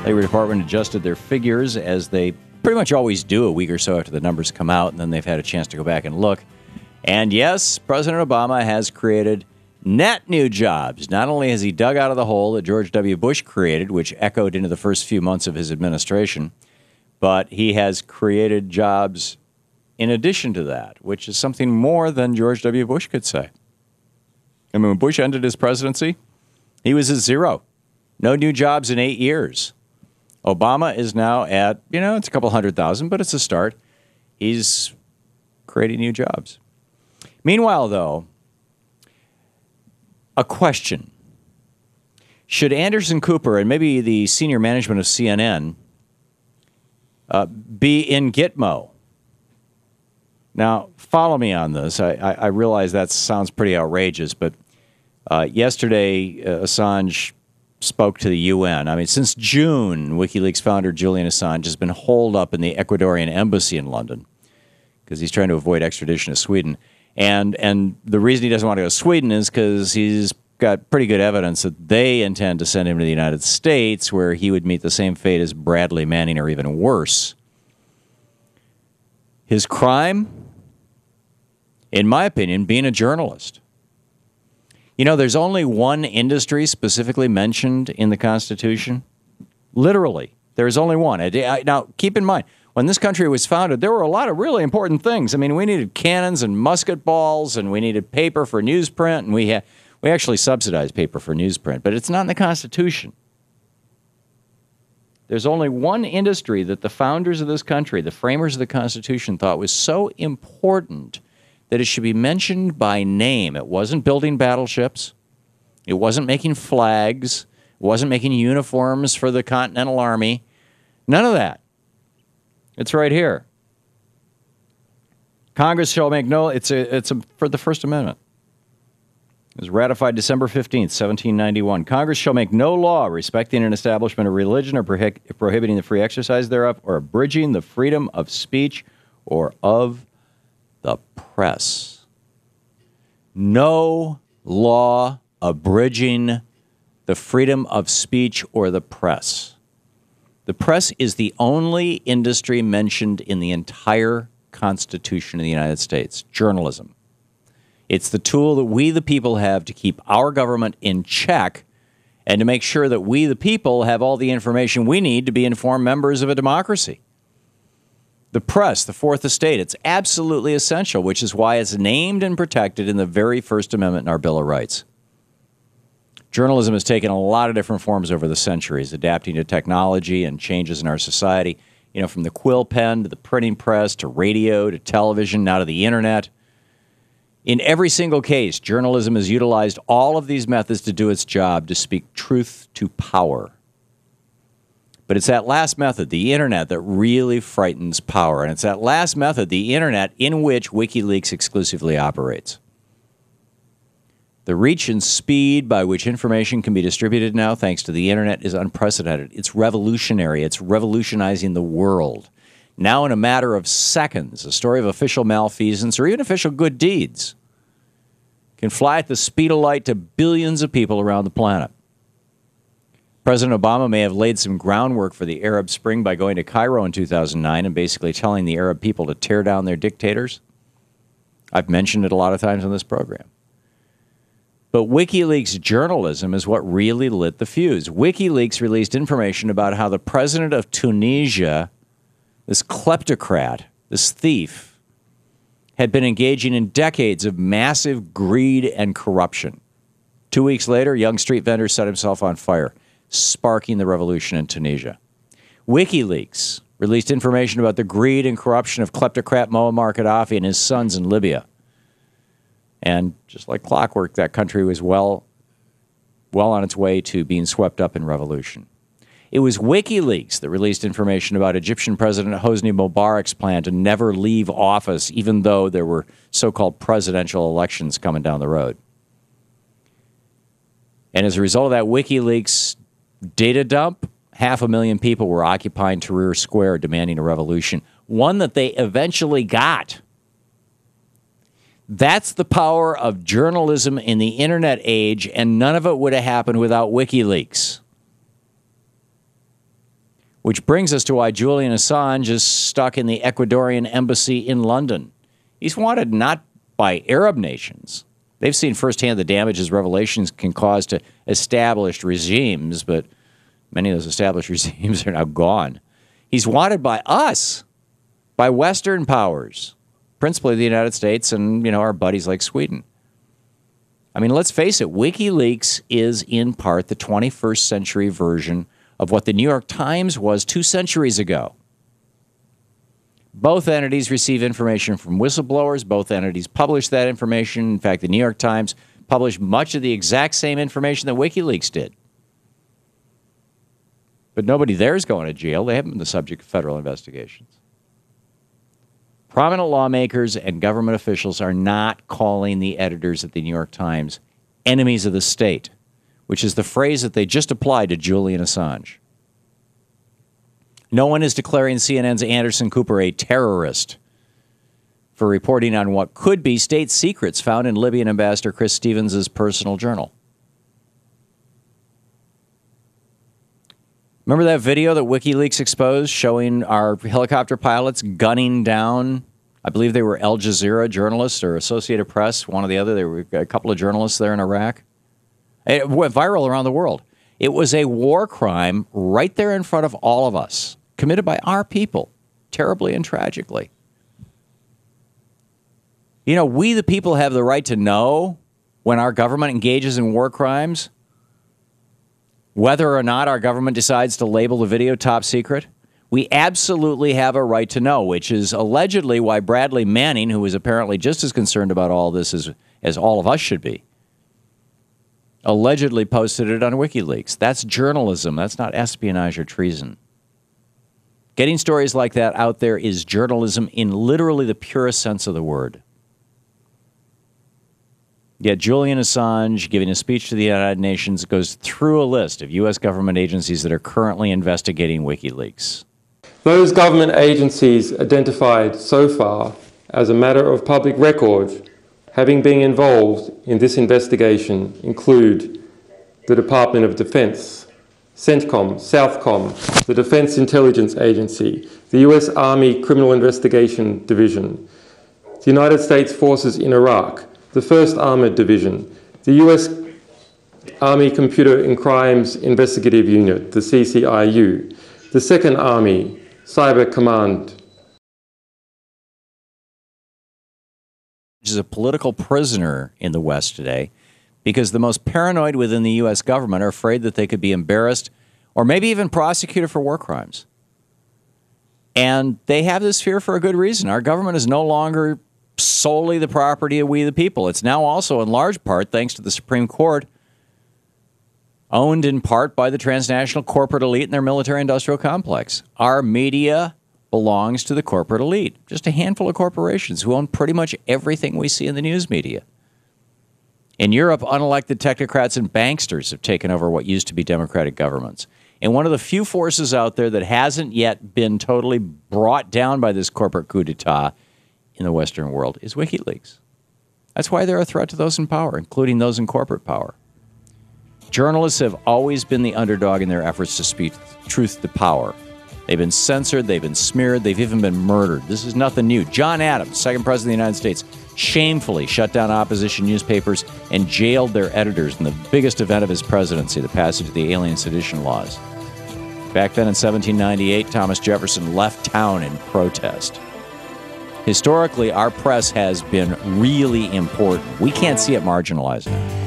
Labor Department adjusted their figures as they pretty much always do a week or so after the numbers come out, and then they've had a chance to go back and look. And yes, President Obama has created net new jobs. Not only has he dug out of the hole that George W. Bush created, which echoed into the first few months of his administration, but he has created jobs in addition to that, which is something more than George W. Bush could say. I mean, when Bush ended his presidency, he was at zero. No new jobs in 8 years. Obama is now at, it's a couple 100,000, but it's a start. He's creating new jobs. Meanwhile, though, a question. Should Anderson Cooper and maybe the senior management of CNN be in Gitmo? Now, follow me on this. I realize that sounds pretty outrageous, but yesterday Assange spoke to the UN. I mean, since June, WikiLeaks founder Julian Assange has been holed up in the Ecuadorian embassy in London because he's trying to avoid extradition to Sweden. And the reason he doesn't want to go to Sweden is because he's got pretty good evidence that they intend to send him to the United States, where he would meet the same fate as Bradley Manning or even worse. His crime, in my opinion, being a journalist. There's only one industry specifically mentioned in the Constitution. Literally, there's only one. Now, keep in mind, when this country was founded, there were a lot of really important things. I mean, we needed cannons and musket balls, and we needed paper for newsprint, and we actually subsidized paper for newsprint, but it's not in the Constitution. There's only one industry that the founders of this country, the framers of the Constitution, thought was so important that it should be mentioned by name. It wasn't building battleships. It wasn't making flags. It wasn't making uniforms for the Continental Army. None of that. It's right here. Congress shall make no... It's for the First Amendment. It was ratified December 15th, 1791. Congress shall make no law respecting an establishment of religion or prohibiting the free exercise thereof or abridging the freedom of speech or of the press. No law abridging the freedom of speech or the press. The press is the only industry mentioned in the entire Constitution of the United States. Journalism. It's the tool that we, the people, have to keep our government in check and to make sure that we, the people, have all the information we need to be informed members of a democracy. The press, the Fourth Estate, it's absolutely essential, which is why it's named and protected in the very First Amendment in our Bill of Rights. Journalism has taken a lot of different forms over the centuries, adapting to technology and changes in our society, from the quill pen to the printing press to radio to television, now to the internet. In every single case, journalism has utilized all of these methods to do its job, to speak truth to power. But it's that last method, the internet, that really frightens power. And it's that last method, the internet, in which WikiLeaks exclusively operates. The reach and speed by which information can be distributed now, thanks to the internet, is unprecedented. It's revolutionary. It's revolutionizing the world. Now, in a matter of seconds, a story of official malfeasance or even official good deeds can fly at the speed of light to billions of people around the planet. President Obama may have laid some groundwork for the Arab Spring by going to Cairo in 2009 and basically telling the Arab people to tear down their dictators. I've mentioned it a lot of times on this program. But WikiLeaks journalism is what really lit the fuse. WikiLeaks released information about how the president of Tunisia, this kleptocrat, this thief, had been engaging in decades of massive greed and corruption. 2 weeks later, a young street vendor set himself on fire, sparking the revolution in Tunisia. WikiLeaks released information about the greed and corruption of kleptocrat Muammar Gaddafi and his sons in Libya. And just like clockwork, that country was well on its way to being swept up in revolution. It was WikiLeaks that released information about Egyptian President Hosni Mubarak's plan to never leave office, even though there were so-called presidential elections coming down the road. And as a result of that WikiLeaks data dump, 500,000 people were occupying Tahrir Square demanding a revolution, one that they eventually got. That's the power of journalism in the internet age, and none of it would have happened without WikiLeaks. Which brings us to why Julian Assange is stuck in the Ecuadorian embassy in London. He's wanted not by Arab nations. They've seen firsthand the damage his revelations can cause to established regimes, but many of those established regimes are now gone. He's wanted by us, by Western powers, principally the United States and, our buddies like Sweden. I mean, let's face it, WikiLeaks is in part the 21st century version of what the New York Times was 2 centuries ago. Both entities receive information from whistleblowers. Both entities publish that information. In fact, the New York Times published much of the exact same information that WikiLeaks did. But nobody there is going to jail. They haven't been the subject of federal investigations. Prominent lawmakers and government officials are not calling the editors at the New York Times enemies of the state, which is the phrase that they just applied to Julian Assange. No one is declaring CNN's Anderson Cooper a terrorist for reporting on what could be state secrets found in Libyan Ambassador Chris Stevens' personal journal. Remember that video that WikiLeaks exposed showing our helicopter pilots gunning down, I believe they were Al Jazeera journalists or Associated Press, one or the other. There were a couple of journalists there in Iraq. It went viral around the world. It was a war crime right there in front of all of us, committed by our people, terribly and tragically. We the people have the right to know when our government engages in war crimes, whether or not our government decides to label the video top secret. We absolutely have a right to know, which is allegedly why Bradley Manning, who is apparently just as concerned about all this as all of us should be, allegedly posted it on WikiLeaks. That's journalism. That's not espionage or treason. Getting stories like that out there is journalism in literally the purest sense of the word. Yet Julian Assange, giving a speech to the United Nations, goes through a list of U.S. government agencies that are currently investigating WikiLeaks. Those government agencies identified so far as a matter of public record having been involved in this investigation include the Department of Defense, CENTCOM, Southcom, the Defense Intelligence Agency, the U.S. Army Criminal Investigation Division, the United States Forces in Iraq, the 1st Armored Division, the U.S. Army Computer and Crimes Investigative Unit, the CCIU, the 2nd Army Cyber Command. Is a political prisoner in the West today because the most paranoid within the U.S. government are afraid that they could be embarrassed or maybe even prosecuted for war crimes. And they have this fear for a good reason. Our government is no longer solely the property of we the people. It's now also, in large part, thanks to the Supreme Court, owned in part by the transnational corporate elite and their military-industrial complex. Our media belongs to the corporate elite, just a handful of corporations who own pretty much everything we see in the news media. In Europe, unelected technocrats and banksters have taken over what used to be democratic governments. And one of the few forces out there that hasn't yet been totally brought down by this corporate coup d'etat in the Western world is WikiLeaks. That's why they're a threat to those in power, including those in corporate power. Journalists have always been the underdog in their efforts to speak truth to power. They've been censored, they've been smeared, they've even been murdered. This is nothing new. John Adams, 2nd President of the United States, shamefully shut down opposition newspapers and jailed their editors in the biggest event of his presidency, the passage of the Alien Sedition Laws. Back then in 1798, Thomas Jefferson left town in protest. Historically, our press has been really important. We can't see it marginalizing it.